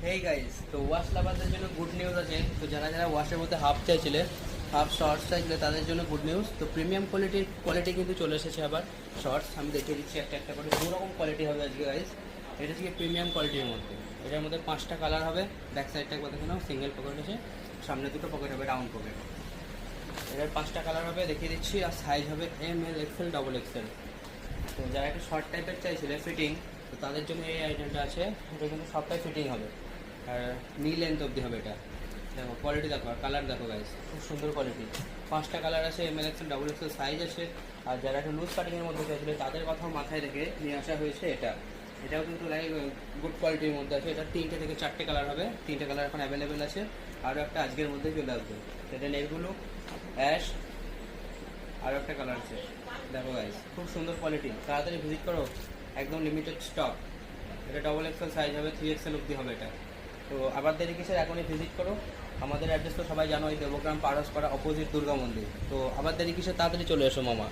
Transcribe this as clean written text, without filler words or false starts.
Hey guys, তো wash লাভারদের জন্য good news আছে। তো যারা যারা ওয়াশের মধ্যে হাফ চাইছিলে, হাফ শর্টস চাইছিলে, তাদের জন্য গুড নিউজ। তো প্রিমিয়াম কোয়ালিটি কিন্তু চলে এসেছে আবার শর্টস। আমি দেখিয়ে দিচ্ছি একটা একটা করে দু রকম কোয়ালিটি হবে আজকে গাইস। এটা হচ্ছে প্রিমিয়াম কোয়ালিটির মধ্যে। এটার মধ্যে 5টা কালার হবে। ব্যাক সাইডটা একবার দেখে নাও, সিঙ্গেল পকেট আছে, সামনে দুটো পকেট হবে, রাউন্ড পকেট। এটার 5টা কালার হবে, দেখিয়ে দিচ্ছি। আর সাইজ হবে ML XL XXL। তো যারা একটা শর্ট টাইপের চাইছিলে ফিটিং, তো তাদের জন্য এই আইটেমটা আছে। এটা কিন্তু সবটাই ফিটিং হবে, আর নি লেন্থ অবধি হবে এটা। দেখো কোয়ালিটি দেখো, আর কালার দেখো গাইস, খুব সুন্দর কোয়ালিটি। 5টা কালার আছে, ML XL XXL সাইজ আছে। আর যারা একটা লুজ কাটিংয়ের মধ্যে চাইছিল, তাদের কথাও মাথায় রেখে নিয়ে আসা হয়েছে এটা। এটাও কিন্তু লাইক গুড কোয়ালিটির মধ্যে আছে। এটা 3টে থেকে 4টে কালার হবে। 3টে কালার এখন অ্যাভেলেবেল আছে, আরও একটা আজকের মধ্যে চলে আসবে। এটা নেভি অ্যাশ, আরও একটা কালার আছে। দেখো গাইস, খুব সুন্দর কোয়ালিটি, তাড়াতাড়ি ভিজিট করো, একদম লিমিটেড স্টক। এটা XXL সাইজ হবে, 3XL অবধি হবে এটা। তো আবার দেরি কিসের, এখনই ভিজিট করো। আমাদের অ্যাড্রেস তো সবাই জানো, এই দেবগ্রাম পারসপাড়া অপোজিট দুর্গা মন্দির। তো আবার দেরি কিসের, তাড়াতাড়ি চলে এসো মামা।